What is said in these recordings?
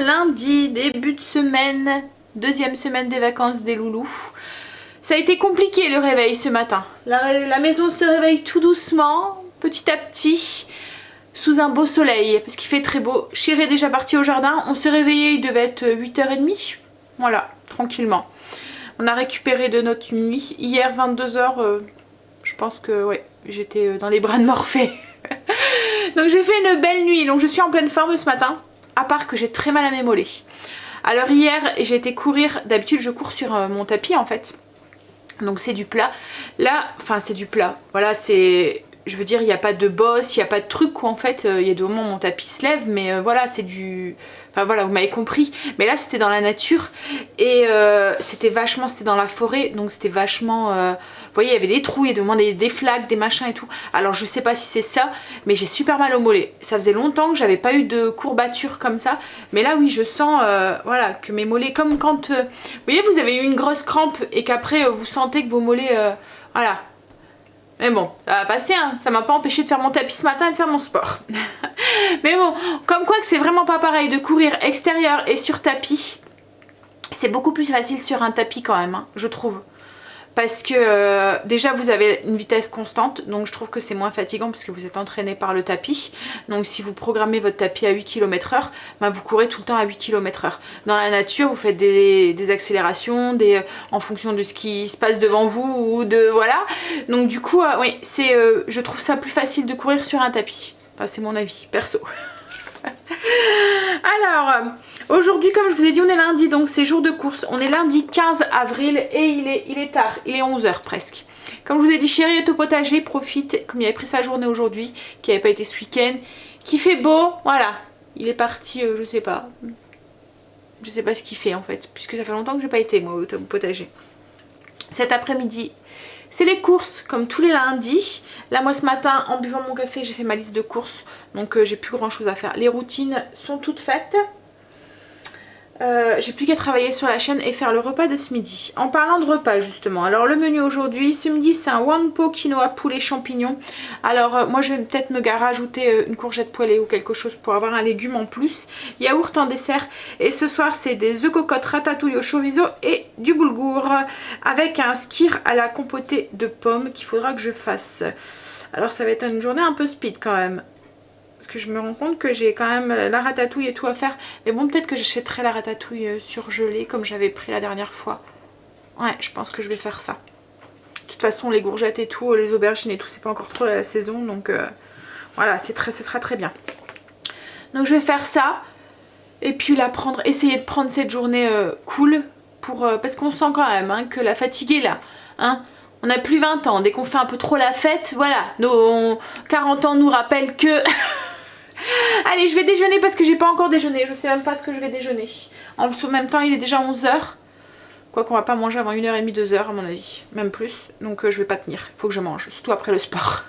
lundi, début de semaine, deuxième semaine des vacances des loulous. Ça a été compliqué le réveil ce matin. La maison se réveille tout doucement, petit à petit, sous un beau soleil, parce qu'il fait très beau. Chéri est déjà parti au jardin, on s'est réveillé, il devait être 8h30. Voilà, tranquillement. On a récupéré de notre nuit. Hier, 22h, je pense que ouais, j'étais dans les bras de Morphée. Donc j'ai fait une belle nuit, donc je suis en pleine forme ce matin, à part que j'ai très mal à mes mollets. Alors hier, j'ai été courir, d'habitude je cours sur mon tapis en fait. Donc c'est du plat. Là, enfin c'est du plat. Voilà, c'est... Je veux dire, il n'y a pas de bosse, il n'y a pas de truc quoi en fait. Il y a des moments où mon tapis se lève, mais voilà, c'est du... Enfin voilà, vous m'avez compris. Mais là, c'était dans la nature. Et c'était vachement... C'était dans la forêt, donc c'était vachement... Vous voyez, il y avait des trous, il y avait des flaques, des machins et tout. Alors je sais pas si c'est ça, mais j'ai super mal au mollet. Ça faisait longtemps que j'avais pas eu de courbature comme ça. Mais là, oui, je sens voilà, que mes mollets... Comme quand... vous voyez, vous avez eu une grosse crampe et qu'après, vous sentez que vos mollets... voilà. Mais bon, ça va passer, hein. Ça m'a pas empêché de faire mon tapis ce matin et de faire mon sport. Mais bon, comme quoi que c'est vraiment pas pareil de courir extérieur et sur tapis. C'est beaucoup plus facile sur un tapis quand même, hein, je trouve. Parce que déjà vous avez une vitesse constante, donc je trouve que c'est moins fatigant parce que vous êtes entraîné par le tapis. Donc si vous programmez votre tapis à 8 km/h, ben vous courez tout le temps à 8 km/h. Dans la nature, vous faites des accélérations, en fonction de ce qui se passe devant vous ou de... Voilà. Donc du coup, oui, je trouve ça plus facile de courir sur un tapis. Enfin, c'est mon avis, perso. Alors, aujourd'hui, comme je vous ai dit, on est lundi, donc c'est jour de course. On est lundi 15 avril et il est tard, il est 11h presque. Comme je vous ai dit, Chéri est au potager, profite, comme il avait pris sa journée aujourd'hui, qui n'avait pas été ce week-end, qui fait beau, voilà. Il est parti, je sais pas ce qu'il fait en fait, puisque ça fait longtemps que j'ai pas été moi au potager. Cet après-midi, c'est les courses comme tous les lundis. Là moi ce matin en buvant mon café j'ai fait ma liste de courses. Donc j'ai plus grand chose à faire. Les routines sont toutes faites. J'ai plus qu'à travailler sur la chaîne et faire le repas de ce midi. En parlant de repas justement, alors le menu aujourd'hui, ce midi c'est un wanpo quinoa poulet champignons. Alors moi je vais peut-être me rajouter une courgette poêlée ou quelque chose pour avoir un légume en plus. Yaourt en dessert et ce soir c'est des œufs cocottes ratatouille au chorizo et du boulgour avec un skyr à la compotée de pommes qu'il faudra que je fasse. Alors ça va être une journée un peu speed quand même. Parce que je me rends compte que j'ai quand même la ratatouille et tout à faire. Mais bon, peut-être que j'achèterai la ratatouille surgelée comme j'avais pris la dernière fois. Ouais, je pense que je vais faire ça. De toute façon, les courgettes et tout, les aubergines et tout, c'est pas encore trop la saison. Donc voilà, ce sera très bien. Donc je vais faire ça. Et puis essayer de prendre cette journée cool. Parce qu'on sent quand même hein, que la fatigue est là. Hein. On n'a plus 20 ans. Dès qu'on fait un peu trop la fête, voilà. Nos 40 ans nous rappellent que... Allez, je vais déjeuner parce que j'ai pas encore déjeuné. Je sais même pas ce que je vais déjeuner. En même temps, il est déjà 11h. Quoi qu'on va pas manger avant 1h30, 2h à mon avis. Même plus. Donc je vais pas tenir. Il faut que je mange. Surtout après le sport.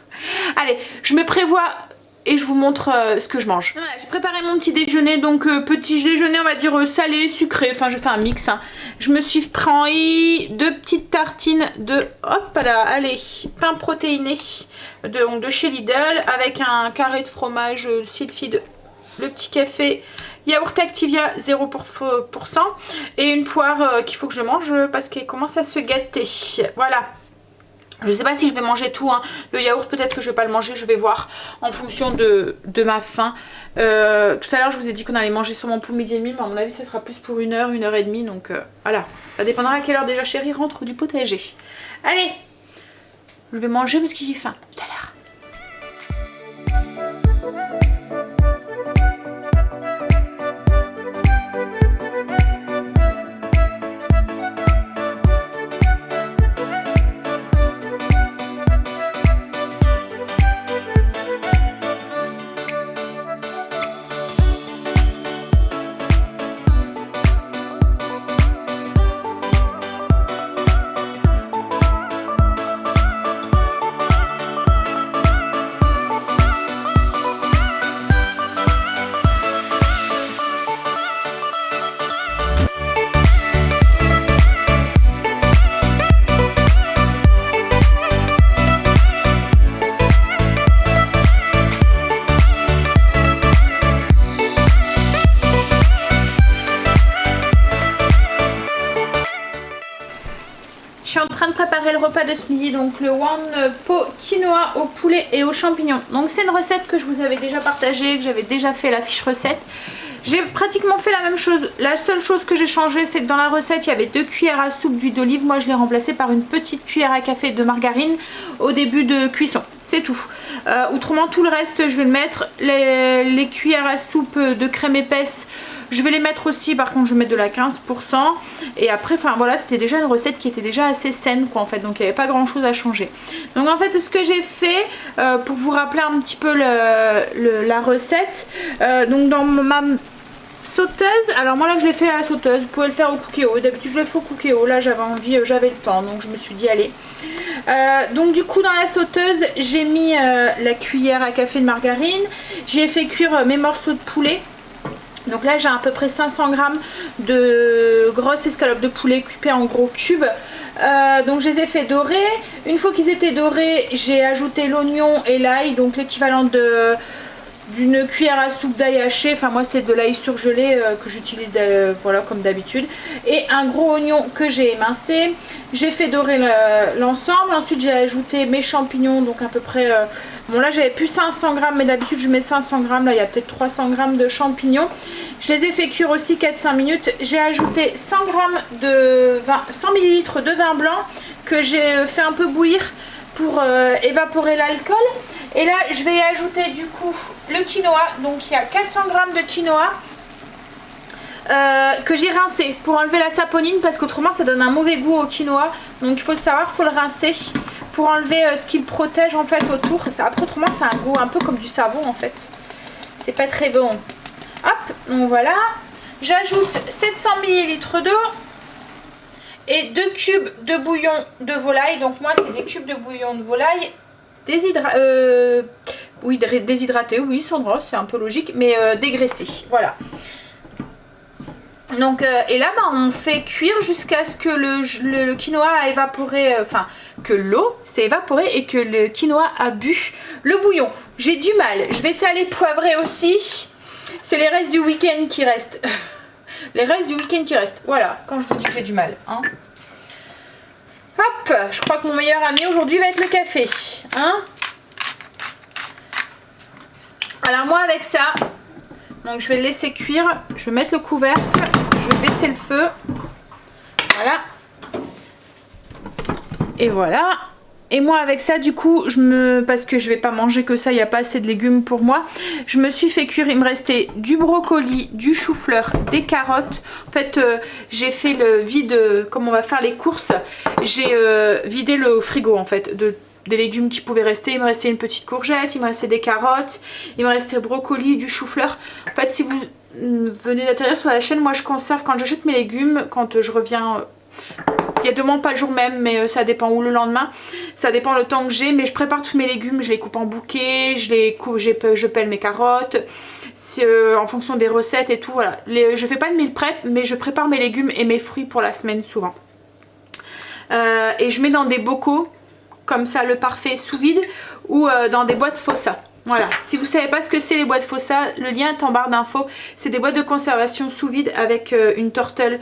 Allez, je me prévois et je vous montre ce que je mange. Ouais, j'ai préparé mon petit déjeuner. Donc petit déjeuner, on va dire salé, sucré. Enfin, je fais un mix. Hein. Je me suis pris 2 petites tartines de... Hop là, allez. Pain protéiné. De chez Lidl avec un carré de fromage Sylphide, le petit café, yaourt Activia 0% et une poire qu'il faut que je mange parce qu'elle commence à se gâter. Voilà. Je sais pas si je vais manger tout. Hein. Le yaourt peut-être que je vais pas le manger, je vais voir en fonction de ma faim. Tout à l'heure je vous ai dit qu'on allait manger sûrement pour midi et demi, mais à mon avis ça sera plus pour 1h, 1h30. Donc voilà. Ça dépendra à quelle heure déjà Chéri rentre du potager. Allez! Je vais manger parce que j'ai faim. Tout à l'heure. préparer le repas de ce midi, donc le one pot quinoa au poulet et aux champignons. Donc c'est une recette que je vous avais déjà partagée, que j'avais déjà fait la fiche recette. J'ai pratiquement fait la même chose. La seule chose que j'ai changé, c'est que dans la recette, il y avait 2 cuillères à soupe d'huile d'olive. Moi, je l'ai remplacé par une petite cuillère à café de margarine au début de cuisson. C'est tout. Autrement, tout le reste, je vais le mettre. Les cuillères à soupe de crème épaisse, je vais les mettre aussi. Par contre, je vais mettre de la 15%. Et après, enfin voilà, c'était déjà une recette qui était déjà assez saine, quoi, en fait. Donc, il n'y avait pas grand chose à changer. Donc, en fait, ce que j'ai fait, pour vous rappeler un petit peu la recette, donc dans ma sauteuse, alors moi là je l'ai fait à la sauteuse, vous pouvez le faire au Cookéo, d'habitude je le fais au Cookéo, là j'avais envie, j'avais le temps, donc je me suis dit allez. Donc du coup dans la sauteuse j'ai mis la cuillère à café de margarine, j'ai fait cuire mes morceaux de poulet. Donc là j'ai à peu près 500 g de grosses escalopes de poulet coupées en gros cubes. Donc je les ai fait dorer. Une fois qu'ils étaient dorés, j'ai ajouté l'oignon et l'ail, donc l'équivalent d'une cuillère à soupe d'ail haché, enfin moi c'est de l'ail surgelé que j'utilise voilà comme d'habitude, et un gros oignon que j'ai émincé. J'ai fait dorer l'ensemble, ensuite j'ai ajouté mes champignons, donc à peu près, bon là j'avais plus 500 g mais d'habitude je mets 500 g, là il y a peut-être 300 g de champignons. Je les ai fait cuire aussi 4-5 minutes, j'ai ajouté 100 ml de vin blanc que j'ai fait un peu bouillir pour évaporer l'alcool. Et là je vais y ajouter du coup le quinoa, donc il y a 400 g de quinoa que j'ai rincé pour enlever la saponine, parce qu'autrement ça donne un mauvais goût au quinoa, donc il faut le savoir, il faut le rincer pour enlever ce qu'il protège en fait autour. Après autrement c'est un goût un peu comme du savon en fait, c'est pas très bon. Hop, donc voilà, j'ajoute 700 ml d'eau et 2 cubes de bouillon de volaille. Donc moi c'est des cubes de bouillon de volaille déshydraté, oui, Sandra, c'est un peu logique, mais dégraissé, voilà. Donc et là on fait cuire jusqu'à ce que le quinoa a évaporé, enfin que l'eau s'est évaporée et que le quinoa a bu le bouillon. J'ai du mal, je vais saler poivrer aussi, c'est les restes du week-end qui restent. Les restes du week-end qui restent, voilà, quand je vous dis que j'ai du mal, hein. Hop, je crois que mon meilleur ami aujourd'hui va être le café, hein. Alors moi avec ça, donc je vais le laisser cuire, je vais mettre le couvercle, je vais baisser le feu, voilà, et voilà. Et moi avec ça du coup, parce que je vais pas manger que ça, il n'y a pas assez de légumes pour moi, je me suis fait cuire, il me restait du brocoli, du chou-fleur, des carottes. En fait j'ai fait le vide, comme on va faire les courses, j'ai vidé le frigo en fait des légumes qui pouvaient rester. Il me restait une petite courgette, il me restait des carottes, il me restait brocoli, du chou-fleur. En fait si vous venez d'atterrir sur la chaîne, moi je conserve quand j'achète mes légumes, quand je reviens... Il y a demande pas le jour même, mais ça dépend, ou le lendemain, ça dépend le temps que j'ai, mais je prépare tous mes légumes, je les coupe en bouquets, je pèle mes carottes, en fonction des recettes et tout, voilà. Je fais pas de meal prep, mais je prépare mes légumes et mes fruits pour la semaine souvent. Et je mets dans des bocaux, comme ça, le parfait sous vide, ou dans des boîtes Fossa. Voilà, si vous ne savez pas ce que c'est les boîtes Fossa, le lien est en barre d'infos. C'est des boîtes de conservation sous vide avec une tortelle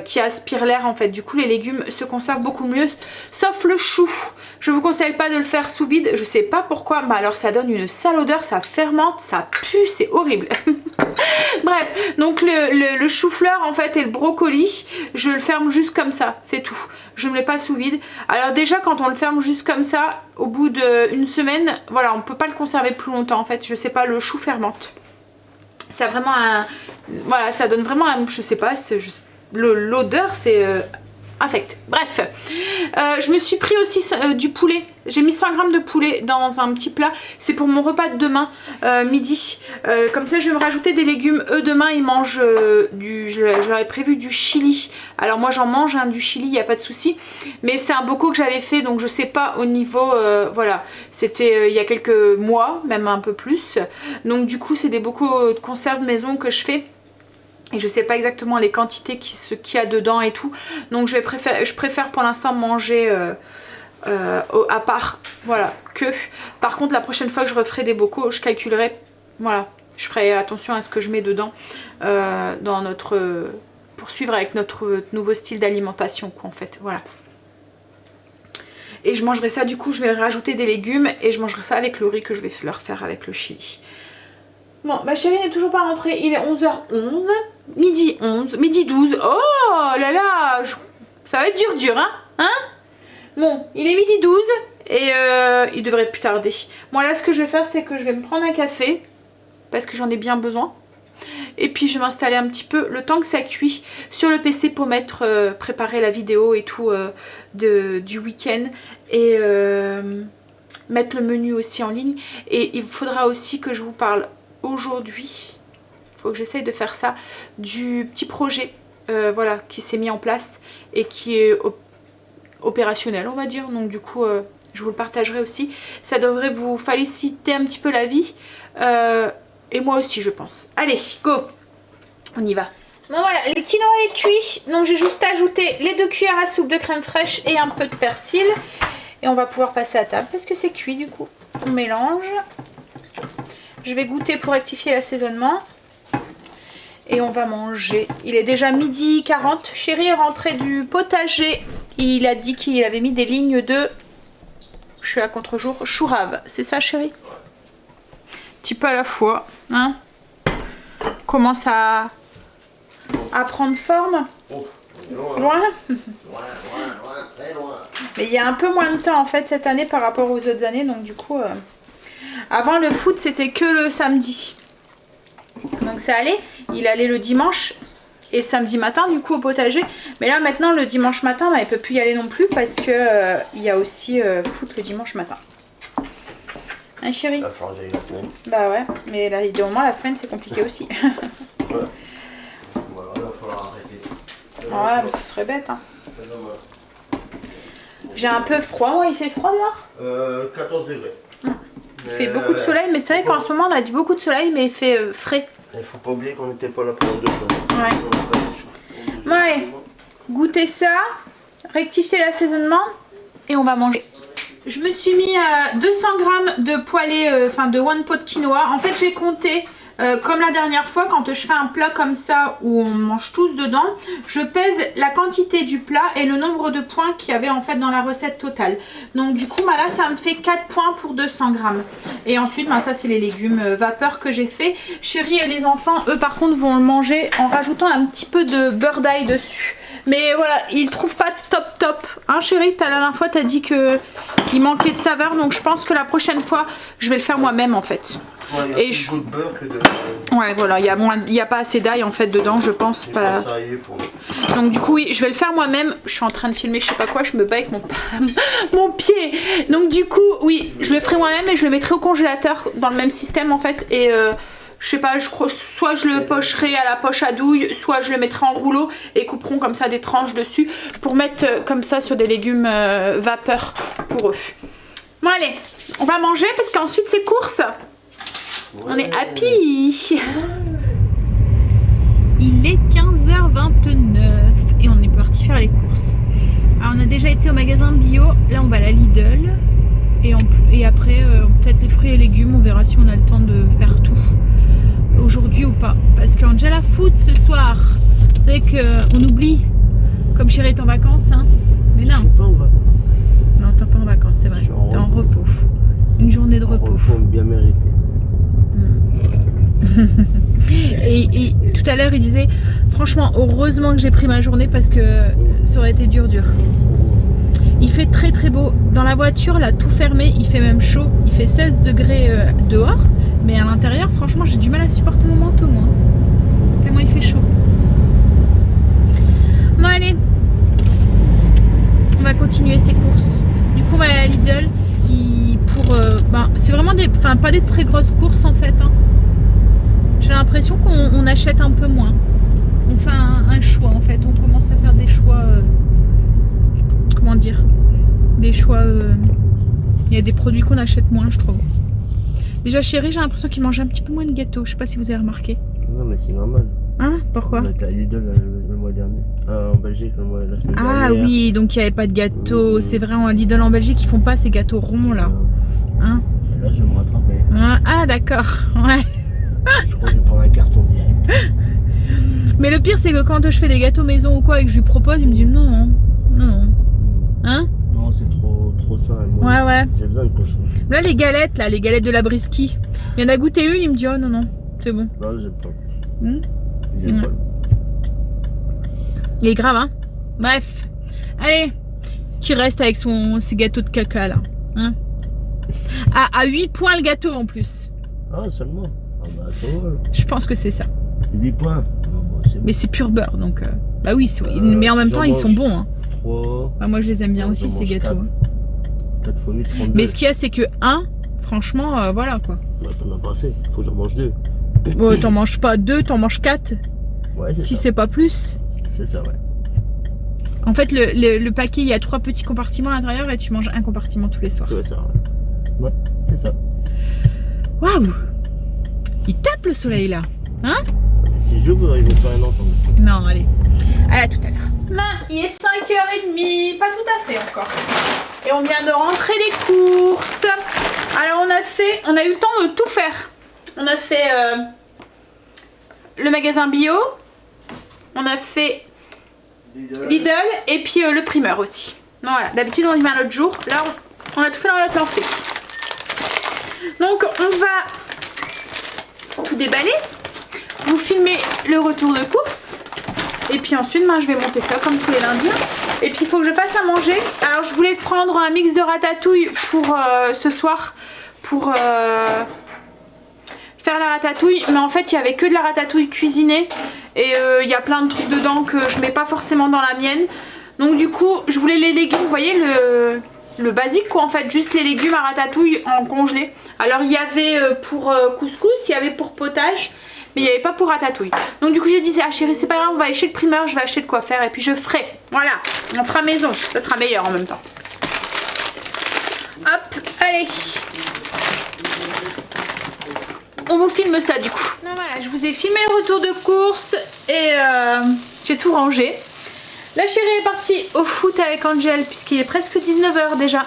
qui aspire l'air en fait. Du coup les légumes se conservent beaucoup mieux, sauf le chou. Je vous conseille pas de le faire sous vide, je sais pas pourquoi, mais alors ça donne une sale odeur, ça fermente, ça pue, c'est horrible. Bref, donc le chou-fleur en fait et le brocoli, je le ferme juste comme ça, c'est tout. Je ne me mets pas sous vide. Alors déjà quand on le ferme juste comme ça, au bout d'une semaine, voilà, on peut pas le conserver plus longtemps en fait. Je sais pas, le chou fermente. Ça a vraiment un... Voilà, ça donne vraiment un... Je sais pas, l'odeur c'est... infect. Bref, je me suis pris aussi du poulet. J'ai mis 100 g de poulet dans un petit plat. C'est pour mon repas de demain, midi. Comme ça, je vais me rajouter des légumes. Eux, demain, ils mangent je leur ai prévu du chili. Alors moi, j'en mange du chili, il n'y a pas de souci. Mais c'est un bocaux que j'avais fait, donc je sais pas au niveau... voilà, c'était il y a quelques mois, même un peu plus. Donc du coup, c'est des bocaux de conserve maison que je fais. Et je sais pas exactement les quantités qu'il y a dedans et tout. Donc je préfère pour l'instant manger à part. Voilà, que. Par contre la prochaine fois que je referai des bocaux, je calculerai. Voilà, je ferai attention à ce que je mets dedans. Dans notre... poursuivre avec notre nouveau style d'alimentation quoi en fait. Voilà. Et je mangerai ça, du coup je vais rajouter des légumes et je mangerai ça avec le riz que je vais leur faire avec le chili. Bon, ma chérie n'est toujours pas rentrée, il est 11h11, midi 11, midi 12. Oh là là, ça va être dur, hein? Bon, il est midi 12 et il devrait plus tarder. Moi là, ce que je vais faire, c'est que je vais me prendre un café parce que j'en ai bien besoin. Et puis je vais m'installer un petit peu le temps que ça cuit sur le PC pour préparer la vidéo et tout du week-end. Et mettre le menu aussi en ligne. Et il faudra aussi que je vous parle aujourd'hui. Il faut que j'essaye de faire ça. Du petit projet voilà, qui s'est mis en place et qui est opérationnel, on va dire. Donc du coup, je vous le partagerai aussi. Ça devrait vous faciliter un petit peu la vie. Et moi aussi, je pense. Allez, go! On y va. Bon voilà, le quinoa est cuit. Donc j'ai juste ajouté les 2 cuillères à soupe de crème fraîche et un peu de persil. Et on va pouvoir passer à table parce que c'est cuit du coup. On mélange. Je vais goûter pour rectifier l'assaisonnement. Et on va manger. Il est déjà midi 40. Chéri est rentré du potager. Il a dit qu'il avait mis des lignes de... Je suis à contre-jour. Chou rave. C'est ça, chéri? Petit peu à la fois. Hein? Commence à prendre forme. Loin. Très loin. Mais il y a un peu moins de temps en fait cette année par rapport aux autres années. Donc du coup... Avant le foot c'était que le samedi. Donc ça allait. Il allait le dimanche et samedi matin du coup au potager. Mais là maintenant le dimanche matin bah, il peut plus y aller non plus parce que il y a aussi foot le dimanche matin. Hein chérie? Il va falloir que j'aille la semaine. Bah ouais, mais là idéalement la semaine c'est compliqué aussi. Ouais. Voilà, il va falloir arrêter. Ouais mais ce serait bête hein. J'ai un peu froid, ouais, il fait froid dehors? 14 degrés. Il fait beaucoup de soleil, mais c'est vrai qu'en ce moment on a du beaucoup de soleil mais il fait frais. Il faut pas oublier qu'on n'était pas là pendant 2 jours. Ouais. Ouais, goûtez ça, rectifier l'assaisonnement et on va manger. Je me suis mis à 200 g de poêlée, enfin de one pot quinoa. En fait j'ai compté, comme la dernière fois quand je fais un plat comme ça où on mange tous dedans, je pèse la quantité du plat et le nombre de points qu'il y avait en fait dans la recette totale. Donc du coup bah là ça me fait 4 points pour 200 g. Et ensuite bah, ça c'est les légumes vapeur que j'ai fait. Chéri et les enfants eux par contre vont le manger en rajoutant un petit peu de beurre d'ail dessus. Mais voilà, ils trouvent pas top. Hein chéri, la dernière fois t'as dit que il manquait de saveur, donc je pense que la prochaine fois je vais le faire moi-même en fait. Ouais, il y a plus de beurre que de... Ouais voilà, il y a pas assez d'ail en fait dedans je pense. Pas... Ça y est pour... Donc du coup oui, je vais le faire moi-même. Je suis en train de filmer je sais pas quoi, je me bats avec mon pied. Donc du coup oui, je le ferai moi-même et je le mettrai au congélateur dans le même système en fait. Et je sais pas, soit je le pocherai à la poche à douille, soit je le mettrai en rouleau et couperont comme ça des tranches dessus pour mettre comme ça sur des légumes vapeur pour eux. Bon allez, on va manger parce qu'ensuite c'est course. Ouais. On est happy. Il est 15h29 et on est parti faire les courses. Alors on a déjà été au magasin bio, là on va à la Lidl et après peut-être les fruits et légumes, on verra si on a le temps de faire tout aujourd'hui ou pas. Parce qu'on a déjà la foot ce soir. Vous savez qu'on oublie, comme Chéri est en vacances, hein. Mais non. Je suis pas en vacances. Non, t'es pas en vacances, c'est vrai. T'es en repos. Une journée de repos. Repos bien mérité. Et tout à l'heure il disait franchement heureusement que j'ai pris ma journée parce que ça aurait été dur. Il fait très très beau dans la voiture là, tout fermé, il fait même chaud, il fait 16 degrés dehors, mais à l'intérieur franchement j'ai du mal à supporter mon manteau moi, tellement il fait chaud. Bon allez, on va continuer ces courses. Du coup on va aller à Lidl c'est vraiment pas des très grosses courses en fait hein. J'ai l'impression qu'on achète un peu moins. On fait un choix en fait. On commence à faire des choix. Comment dire? Des choix. Il y a des produits qu'on achète moins, je trouve. Déjà, Chéri, j'ai l'impression qu'il mange un petit peu moins de gâteaux. Je sais pas si vous avez remarqué. Non, mais c'est normal. Hein? Pourquoi? On a été à Lidl le mois dernier. En Belgique, la semaine dernière. Ah oui, donc il n'y avait pas de gâteaux. C'est vrai, en Lidl en Belgique, ils font pas ces gâteaux ronds là. Hein? Là, je vais me rattraper. Ah, d'accord. Ouais. Je crois que je vais prendre un carton direct. Mais le pire c'est que quand je fais des gâteaux maison ou quoi et que je lui propose, il me dit non. Hein? Non, c'est trop trop sain. Moi, Ouais, ouais. j'ai besoin de cochon. Là, les galettes de la Brisky. Il y en a goûté une, il me dit, oh non, non, c'est bon. Non, j'aime pas. J'aime pas. Il est grave, hein. Bref. Allez. Qui reste avec ses gâteaux de caca, là. Hein, à 8 points le gâteau, en plus. Ah, seulement. Ah, bah, ça va. Je pense que c'est ça. 8 points. Non, bah, c'est bon. Mais c'est pur beurre, donc... Bah oui, mais en même temps, ils sont bons, hein. 3. Bah, moi, je les aime bien aussi, ces gâteaux. 4 x 8, 32. Mais ce qu'il y a, c'est que 1, franchement, voilà, quoi. Bah, t'en as pas assez. Faut que j'en mange 2. Bon, t'en manges pas 2, t'en manges 4. Ouais, c'est si ça. c'est pas plus. C'est ça, ouais. En fait, le paquet, il y a 3 petits compartiments à l'intérieur et tu manges un compartiment tous les soirs. Ouais, ça, ouais. Ouais, c'est ça. Waouh! Il tape le soleil, là. Hein? Si je veux, ils vont faire un entendre. Non, allez. À tout à l'heure. Il est 5h30. Pas tout à fait encore. Et on vient de rentrer des courses. Alors, on a eu le temps de tout faire. On a fait le magasin bio. On a fait Lidl et puis le primeur aussi. Donc voilà, d'habitude on y va un autre jour. Là, on a tout fait dans notre lancée. Donc, on va tout déballer. Vous filmez le retour de course. Et puis ensuite, je vais monter ça comme tous les lundis. Et puis, il faut que je fasse à manger. Alors, je voulais prendre un mix de ratatouille pour ce soir. Pour faire la ratatouille. Mais en fait, il n'y avait que de la ratatouille cuisinée. Et il y a plein de trucs dedans que je mets pas forcément dans la mienne. Donc, du coup, je voulais les légumes. Vous voyez, le basique, quoi, en fait. Juste les légumes à ratatouille en congelé. Alors, il y avait pour couscous, il y avait pour potage. Mais il n'y avait pas pour ratatouille. Donc du coup j'ai dit, ah chérie, c'est pas grave, on va aller chez le primeur, je vais acheter de quoi faire et puis je ferai. Voilà, on fera maison, ça sera meilleur en même temps. Hop, allez. On vous filme ça du coup. Donc, voilà, je vous ai filmé le retour de course et j'ai tout rangé. La chérie est partie au foot avec Angel puisqu'il est presque 19h déjà.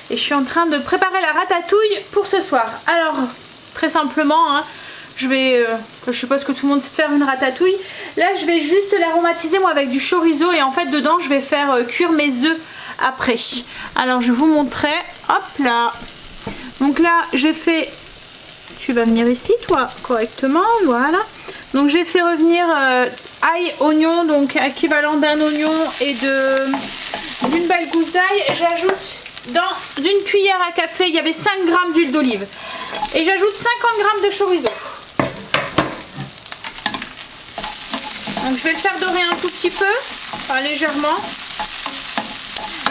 Et je suis en train de préparer la ratatouille pour ce soir. Alors, très simplement, hein, je sais pas ce que tout le monde sait faire une ratatouille. Là je vais juste l'aromatiser moi avec du chorizo et en fait dedans je vais faire cuire mes œufs après. Alors je vais vous montrer. Hop là. Donc là j'ai fait, tu vas venir ici toi correctement, voilà. Donc j'ai fait revenir ail, oignon, donc équivalent d'un oignon et d'une belle gousse d'ail. J'ajoute dans une cuillère à café, il y avait 5 g d'huile d'olive. Et j'ajoute 50 g de chorizo. Donc je vais le faire dorer un tout petit peu, enfin légèrement.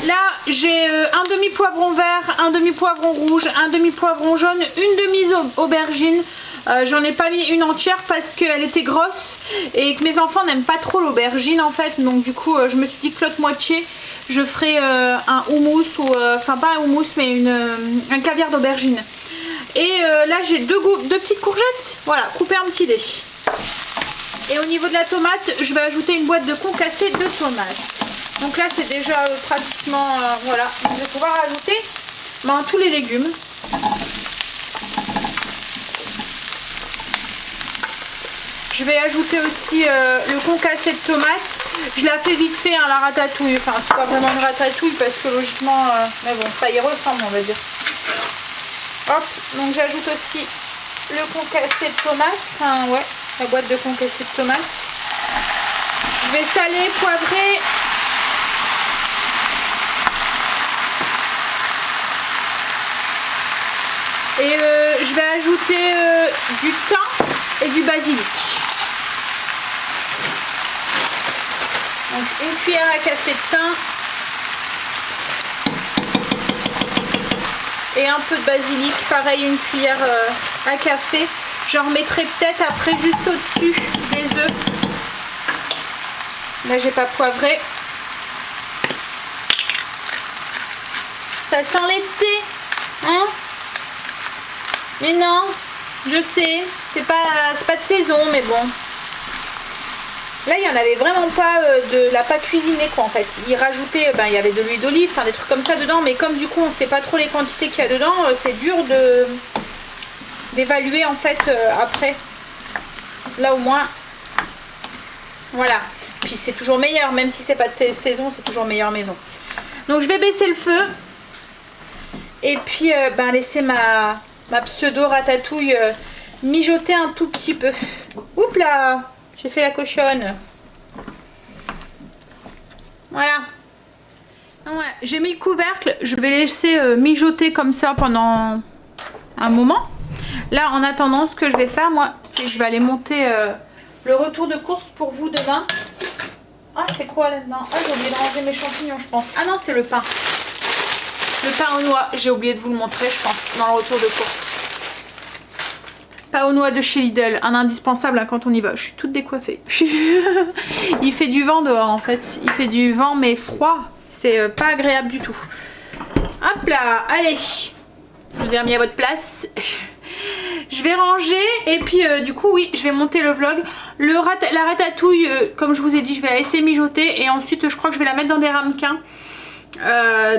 Là j'ai un demi poivron vert, un demi poivron rouge, un demi poivron jaune, une demi aubergine. J'en ai pas mis une entière parce qu'elle était grosse et que mes enfants n'aiment pas trop l'aubergine en fait. Donc du coup je me suis dit que l'autre moitié je ferai un houmous ou enfin pas un houmous mais un caviar d'aubergine. Et là j'ai deux petites courgettes, voilà, coupées en petits dés. Et au niveau de la tomate, je vais ajouter une boîte de concassé de tomates. Donc là c'est déjà pratiquement, voilà, je vais pouvoir ajouter tous les légumes. Je vais ajouter aussi le concassé de tomates. Je la fais vite fait, hein, la ratatouille. Enfin, c'est pas vraiment une ratatouille parce que logiquement, mais bon, ça y ressemble, on va dire. Hop, donc j'ajoute aussi le concassé de tomates. Enfin, ouais, la boîte de concassé de tomates. Je vais saler, poivrer. Et je vais ajouter du thym et du basilic. Donc une cuillère à café de thym et un peu de basilic, pareil une cuillère à café. J'en remettrai peut-être après juste au-dessus des œufs. Là j'ai pas poivré. Ça sent l'été, hein? Mais non, je sais, c'est pas de saison, mais bon. Là, il n'y en avait vraiment pas de la pâte cuisinée, quoi, en fait. Ils rajoutaient, il y avait de l'huile d'olive, enfin des trucs comme ça dedans, mais comme du coup, on ne sait pas trop les quantités qu'il y a dedans, c'est dur d'évaluer, en fait, après. Là, au moins, voilà. Puis c'est toujours meilleur, même si c'est pas de saison, c'est toujours meilleur maison. Donc, je vais baisser le feu. Et puis laisser ma pseudo ratatouille mijoter un tout petit peu. Oups là, j'ai fait la cochonne. Voilà. Ouais, j'ai mis le couvercle, je vais laisser mijoter comme ça pendant un moment. Là, en attendant, ce que je vais faire, moi, c'est que je vais aller monter le retour de course pour vous demain. Ah, c'est quoi là-dedans? Ah, j'ai oublié de ranger mes champignons, je pense. Ah non, c'est le pain. Le pain aux noix, j'ai oublié de vous le montrer, je pense, dans le retour de course. Pain aux noix de chez Lidl, un indispensable hein, quand on y va. Je suis toute décoiffée. Il fait du vent dehors en fait. Il fait du vent mais froid. C'est pas agréable du tout. Hop là, allez. Je vous ai remis à votre place. Je vais ranger et puis du coup oui, je vais monter le vlog. La ratatouille, comme je vous ai dit, je vais la laisser mijoter et ensuite je crois que je vais la mettre dans des ramequins.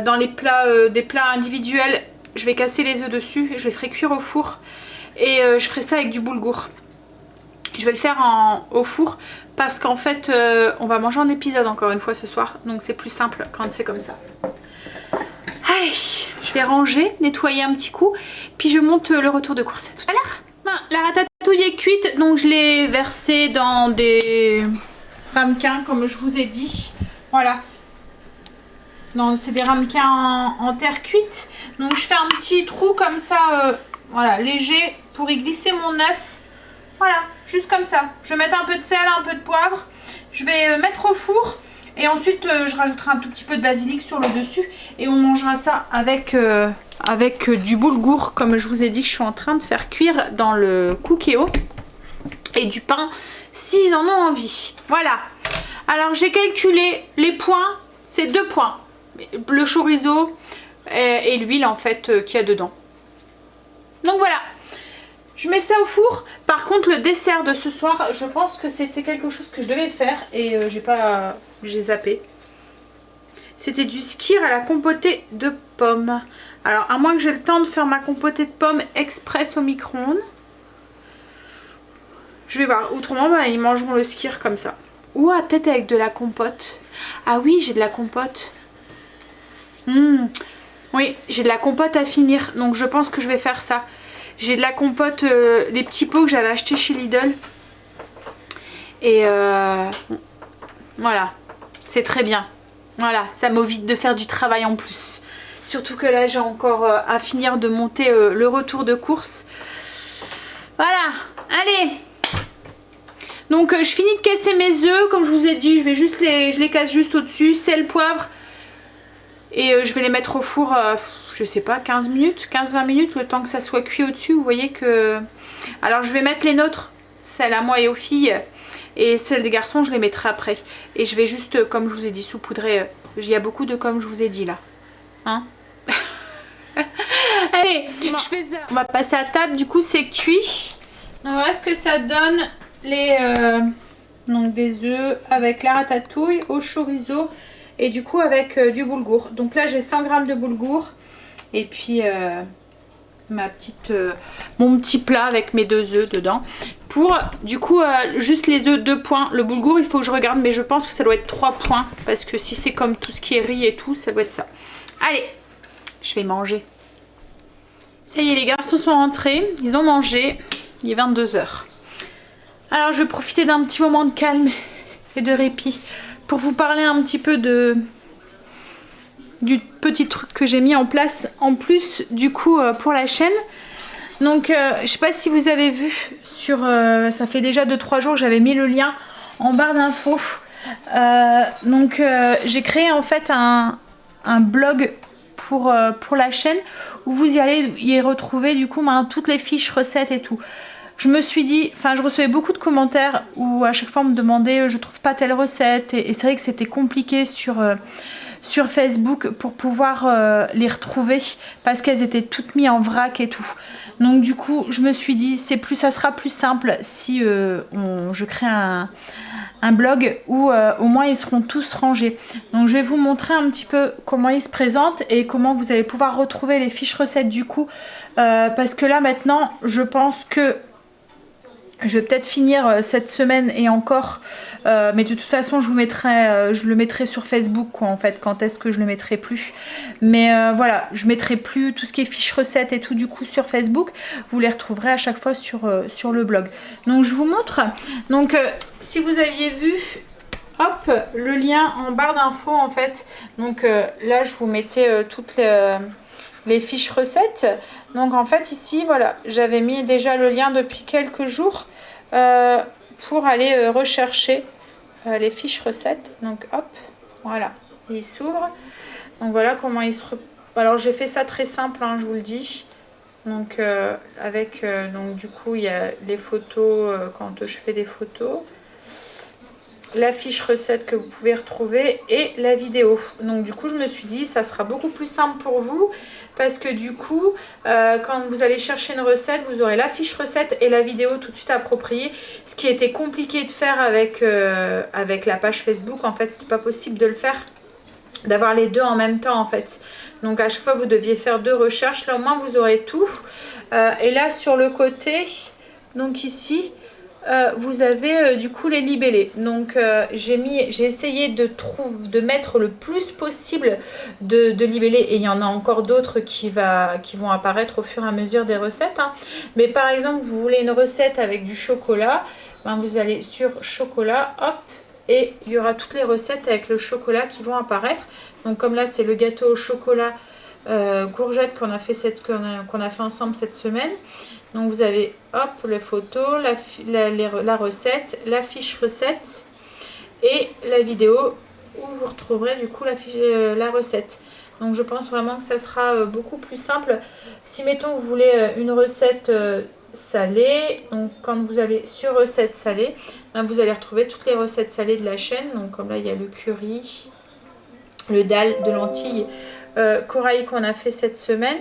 Dans les plats, des plats individuels. Je vais casser les œufs dessus. Je les ferai cuire au four. Et je ferai ça avec du boulgour. Je vais le faire au four parce qu'en fait on va manger un épisode encore une fois ce soir. Donc c'est plus simple quand c'est comme ça. Allez, je vais ranger, nettoyer un petit coup. Puis je monte le retour de course. À tout à l'heure. La ratatouille est cuite. Donc je l'ai versée dans des ramequins comme je vous ai dit. Voilà. C'est des ramequins en terre cuite. Donc je fais un petit trou comme ça. Voilà, léger pour y glisser mon œuf. Voilà, juste comme ça. Je vais mettre un peu de sel, un peu de poivre. Je vais mettre au four. Et ensuite, je rajouterai un tout petit peu de basilic sur le dessus. Et on mangera ça avec du boulgour. Comme je vous ai dit que je suis en train de faire cuire dans le cookéo. Et du pain, s'ils en ont envie. Voilà. Alors, j'ai calculé les points. C'est 2 points. Le chorizo et l'huile, en fait, qu'il y a dedans. Donc voilà, je mets ça au four. Par contre le dessert de ce soir, je pense que c'était quelque chose que je devais faire et j'ai zappé. C'était du skyr à la compotée de pommes. Alors à moins que j'ai le temps de faire ma compotée de pommes express au micro-ondes. Je vais voir, autrement ils mangeront le skyr comme ça. Ou peut-être avec de la compote. Ah oui, j'ai de la compote. Oui, j'ai de la compote à finir, donc je pense que je vais faire ça. J'ai de la compote, les petits pots que j'avais achetés chez Lidl. Et voilà, c'est très bien. Voilà, ça m'évite de faire du travail en plus. Surtout que là, j'ai encore à finir de monter le retour de course. Voilà, allez. Donc je finis de casser mes œufs, comme je vous ai dit, je les casse juste au-dessus, sel, poivre. Et je vais les mettre au four, je sais pas, 15 minutes, 15-20 minutes, le temps que ça soit cuit au-dessus. Vous voyez que... Alors je vais mettre les nôtres, celles à moi et aux filles. Et celles des garçons, je les mettrai après. Et je vais juste, comme je vous ai dit, saupoudrer. Il y a beaucoup de comme je vous ai dit là. Hein? Allez, je fais ça. On va passer à table, du coup c'est cuit. Donc voilà ce que ça donne. Donc des œufs avec la ratatouille au chorizo. Et du coup avec du boulgour. Donc là j'ai 100 g de boulgour. Et puis mon petit plat avec mes 2 œufs dedans. Pour du coup juste les œufs 2 points. Le boulgour il faut que je regarde mais je pense que ça doit être 3 points. Parce que si c'est comme tout ce qui est riz et tout, ça doit être ça. Allez, je vais manger. Ça y est, les garçons sont rentrés. Ils ont mangé. Il est 22 h. Alors je vais profiter d'un petit moment de calme et de répit. Pour vous parler un petit peu du petit truc que j'ai mis en place en plus du coup pour la chaîne. Donc je sais pas si vous avez vu sur ça fait déjà 2-3 jours que j'avais mis le lien en barre d'infos. J'ai créé en fait un blog pour la chaîne où vous y allez y retrouver du coup toutes les fiches recettes et tout. Je me suis dit, je recevais beaucoup de commentaires où à chaque fois on me demandait je trouve pas telle recette et c'est vrai que c'était compliqué sur Facebook pour pouvoir les retrouver parce qu'elles étaient toutes mises en vrac et tout. Donc du coup je me suis dit ça sera plus simple si je crée un blog où au moins ils seront tous rangés. Donc je vais vous montrer un petit peu comment ils se présentent et comment vous allez pouvoir retrouver les fiches recettes du coup parce que là maintenant je pense que Je vais peut-être finir cette semaine et encore, mais de toute façon je le mettrai sur Facebook quoi, en fait, quand est-ce que je le mettrai plus. Mais voilà, je mettrai plus tout ce qui est fiches recettes et tout du coup sur Facebook. Vous les retrouverez à chaque fois sur le blog. Donc je vous montre. Donc si vous aviez vu, hop, le lien en barre d'infos en fait. Donc là je vous mettais toutes les fiches recettes. Donc en fait ici voilà, j'avais mis déjà le lien depuis quelques jours pour aller rechercher les fiches recettes. Donc hop, voilà, il s'ouvre. Donc voilà comment il se... Alors j'ai fait ça très simple, hein, je vous le dis. Donc avec, donc du coup il y a les photos quand je fais des photos. La fiche recette que vous pouvez retrouver et la vidéo. Donc du coup je me suis dit ça sera beaucoup plus simple pour vous parce que du coup quand vous allez chercher une recette vous aurez la fiche recette et la vidéo tout de suite appropriée, ce qui était compliqué de faire avec la page Facebook. En fait c'était pas possible de le faire, d'avoir les deux en même temps en fait. Donc à chaque fois vous deviez faire 2 recherches. Là au moins vous aurez tout. Et là sur le côté, donc ici vous avez du coup les libellés. Donc j'ai essayé de mettre le plus possible de libellés, et il y en a encore d'autres qui vont apparaître au fur et à mesure des recettes, hein. Mais par exemple vous voulez une recette avec du chocolat, ben, vous allez sur chocolat, hop, et il y aura toutes les recettes avec le chocolat qui vont apparaître. Donc comme là c'est le gâteau au chocolat courgette qu'on a fait ensemble cette semaine. Donc vous avez hop les photos, la recette, la fiche recette et la vidéo où vous retrouverez du coup la recette. Donc je pense vraiment que ça sera beaucoup plus simple. Si mettons vous voulez une recette salée, donc quand vous allez sur recette salée, ben, vous allez retrouver toutes les recettes salées de la chaîne. Donc comme là il y a le curry, le dal de lentilles corail qu'on a fait cette semaine.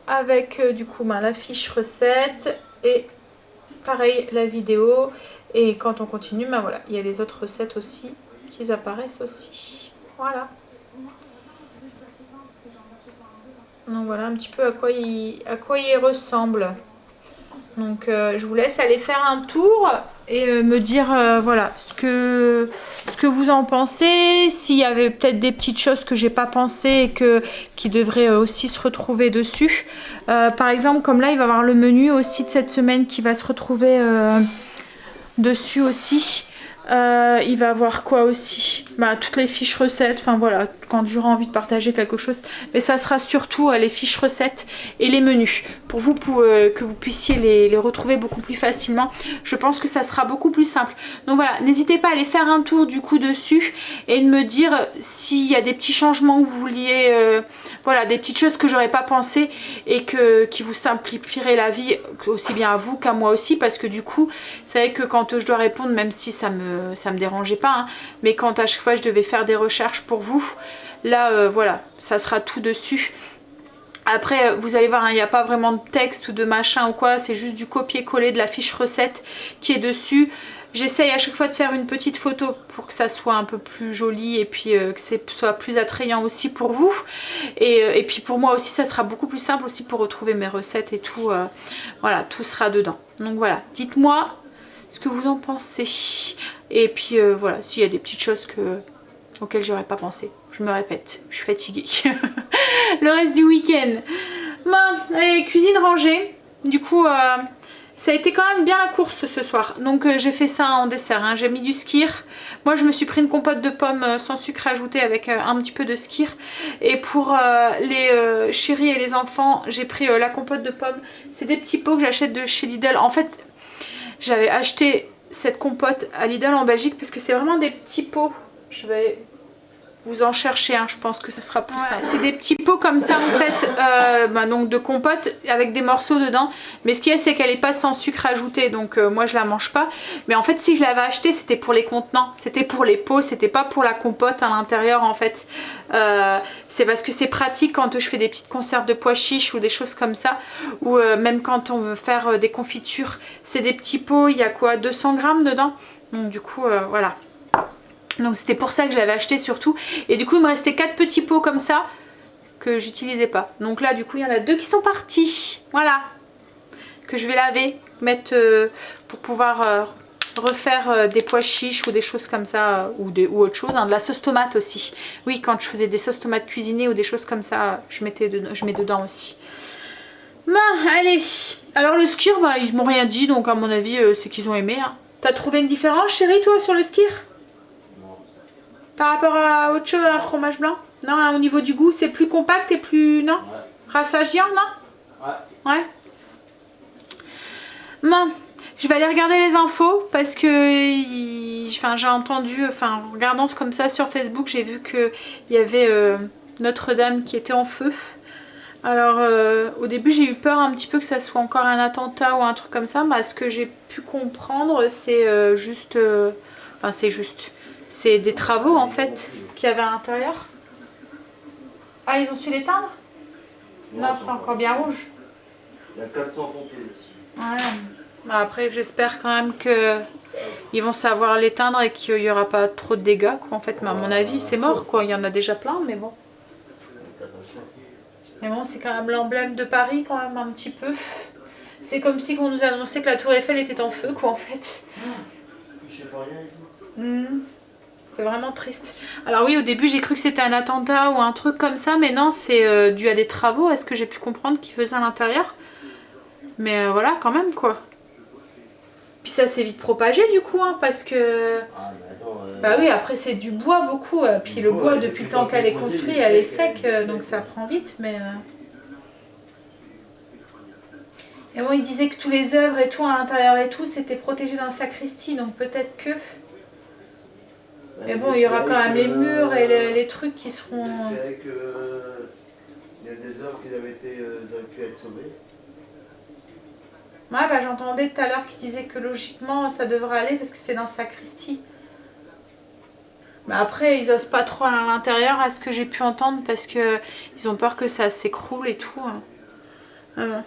Avec du coup la fiche recette et pareil la vidéo, et quand on continue voilà, il y a les autres recettes aussi qui apparaissent aussi. Voilà, donc voilà un petit peu à quoi il ressemble. Donc je vous laisse aller faire un tour et me dire voilà ce que vous en pensez, s'il y avait peut-être des petites choses que j'ai pas pensé et qui devraient aussi se retrouver dessus. Par exemple comme là il va y avoir le menu aussi de cette semaine qui va se retrouver dessus aussi. Il va avoir quoi aussi, toutes les fiches recettes, enfin voilà, quand j'aurai envie de partager quelque chose, mais ça sera surtout les fiches recettes et les menus pour vous, que vous puissiez les retrouver beaucoup plus facilement. Je pense que ça sera beaucoup plus simple. Donc voilà, n'hésitez pas à aller faire un tour du coup dessus et de me dire s'il y a des petits changements que vous vouliez, voilà, des petites choses que j'aurais pas pensé et qui vous simplifieraient la vie aussi bien à vous qu'à moi aussi, parce que du coup c'est vrai que quand je dois répondre, même si ça me dérangeait pas, hein, mais quand à chaque fois je devais faire des recherches pour vous, là voilà, ça sera tout dessus. Après vous allez voir, il n'y a pas vraiment de texte ou de machin ou quoi, c'est juste du copier-coller de la fiche recette qui est dessus. J'essaye à chaque fois de faire une petite photo pour que ça soit un peu plus joli et puis que ça soit plus attrayant aussi pour vous. Et puis pour moi aussi ça sera beaucoup plus simple aussi pour retrouver mes recettes et tout. Voilà, tout sera dedans. Donc voilà, dites-moi ce que vous en pensez. Et puis voilà, s'il y a des petites choses auxquelles j'aurais pas pensé. Je me répète, je suis fatiguée. Le reste du week-end. Allez, cuisine rangée. Du coup, ça a été quand même bien la course ce soir. Donc j'ai fait ça en dessert, hein. J'ai mis du skyr. Moi je me suis pris une compote de pommes sans sucre ajouté avec un petit peu de skyr. Et pour les chéris et les enfants, j'ai pris la compote de pommes. C'est des petits pots que j'achète de chez Lidl. En fait, j'avais acheté cette compote à Lidl en Belgique parce que c'est vraiment des petits pots. Je vais vous en chercher un, je pense que ça sera plus simple. C'est des petits pots comme ça en fait, donc de compote avec des morceaux dedans. Mais ce qu'il y a, c'est qu'elle est pas sans sucre ajouté, donc moi je la mange pas. Mais en fait si je l'avais acheté, c'était pour les contenants, c'était pour les pots, c'était pas pour la compote à l'intérieur en fait. C'est parce que c'est pratique quand je fais des petites conserves de pois chiches ou des choses comme ça, ou même quand on veut faire des confitures. C'est des petits pots, il y a quoi, 200 grammes dedans. Donc du coup voilà. Donc c'était pour ça que je l'avais acheté surtout. Et du coup il me restait 4 petits pots comme ça que j'utilisais pas. Donc là du coup il y en a 2 qui sont partis. Voilà. que je vais laver, mettre pour pouvoir refaire des pois chiches ou des choses comme ça, ou autre chose, hein, de la sauce tomate aussi. Oui, quand je faisais des sauces tomates cuisinées ou des choses comme ça, je mets dedans aussi. Bon, allez. Alors le skir, bah, ils m'ont rien dit, donc à mon avis, c'est qu'ils ont aimé. Hein. T'as trouvé une différence, chérie, toi, sur le skir? Par rapport à autre chose, à un fromage blanc? Non, hein, au niveau du goût, c'est plus compact et plus... Non? Ouais. Rassasiant, non? Ouais. Ouais. Bon, je vais aller regarder les infos parce que enfin, j'ai entendu, enfin, en regardant comme ça sur Facebook, j'ai vu qu'il y avait Notre-Dame qui était en feu. Alors au début j'ai eu peur un petit peu que ça soit encore un attentat ou un truc comme ça, mais ce que j'ai pu comprendre c'est juste, enfin c'est des travaux en fait qu'il y avait à l'intérieur. Ah, ils ont su l'éteindre? Non, c'est encore bien rouge. Il y a 400 pompiers dessus. Ouais. Bah, après j'espère quand même que ils vont savoir l'éteindre et qu'il n'y aura pas trop de dégâts quoi. En fait, mais à mon avis c'est mort quoi, il y en a déjà plein, mais bon. Mais bon, c'est quand même l'emblème de Paris quand même un petit peu. C'est comme si on nous annonçait que la tour Eiffel était en feu quoi en fait. Je sais pas rien ici. C'est vraiment triste. Alors oui, au début j'ai cru que c'était un attentat ou un truc comme ça, mais non, c'est dû à des travaux, est-ce que j'ai pu comprendre qu'ils faisaient à l'intérieur. Mais voilà, quand même quoi. Puis ça s'est vite propagé du coup, hein, parce que... Ah, mais attends, Bah oui, après c'est du bois beaucoup, puis le bois depuis le temps qu'elle est construite, elle est sec, donc ça prend vite, mais... Et bon, il disait que tous les œuvres et tout à l'intérieur et tout, c'était protégé dans la sacristie, donc peut-être que... Mais bon, il y aura quand même les murs et les trucs qui seront... C'est que il y a des œuvres qui avaient pu être sauvées. Ouais, bah j'entendais tout à l'heure qu'il disait que logiquement ça devrait aller parce que c'est dans sacristie. Mais après, ils osent pas trop à l'intérieur à ce que j'ai pu entendre parce que ils ont peur que ça s'écroule et tout. Bon.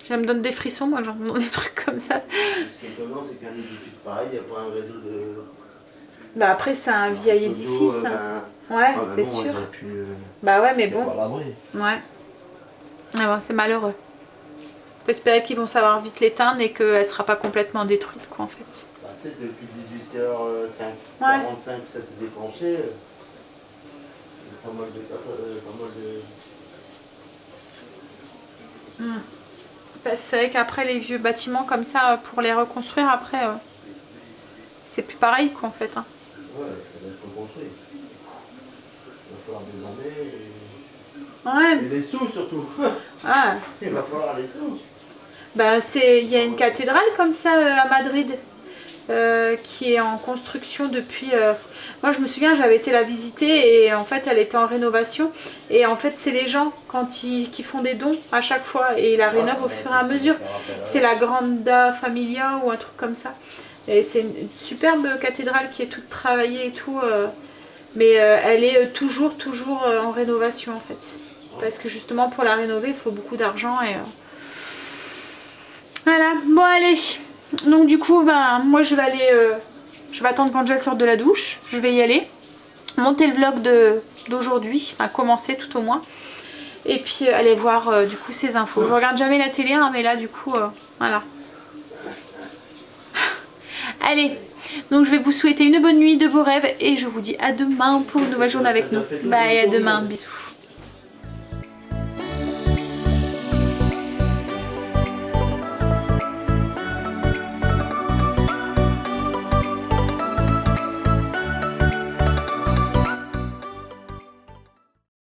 Ça me donne des frissons, moi j'entends des trucs comme ça. Ce qui est étonnant, c'est qu'un édifice pareil, il n'y a pas un réseau de... Bah après, c'est un vieil édifice. Ouais, c'est sûr. Bah ouais, mais bon. Ouais. Mais bon, c'est malheureux. Faut espérer qu'ils vont savoir vite l'éteindre et qu'elle sera pas complètement détruite, quoi, en fait. Bah, tu sais, depuis 18h45 ça s'est déclenché. Pas mal de... Bah, c'est vrai qu'après, les vieux bâtiments comme ça, pour les reconstruire, après, c'est plus pareil, quoi, en fait. Hein. Ouais, ça doit être reconstruit. Il va falloir des années et... Ouais. Et les sous, surtout. Ah. Il va falloir les sous. Bah, il y a une cathédrale comme ça à Madrid qui est en construction depuis... Moi je me souviens, j'avais été la visiter et en fait elle était en rénovation. Et en fait c'est les gens qui font des dons à chaque fois et ils la rénovent au fur et à mesure. C'est la Granda Familia ou un truc comme ça. Et c'est une superbe cathédrale qui est toute travaillée et tout. Mais elle est toujours en rénovation en fait. Parce que justement pour la rénover il faut beaucoup d'argent et... Voilà, bon allez, donc du coup ben, moi je vais aller, je vais attendre qu'Angel sorte de la douche, je vais y aller, monter le vlog d'aujourd'hui, enfin commencer tout au moins, et puis aller voir du coup ces infos. Je regarde jamais la télé, hein, mais là du coup, voilà. Allez, donc je vais vous souhaiter une bonne nuit, de beaux rêves, et je vous dis à demain pour une nouvelle journée avec nous. Bye, à demain, bisous.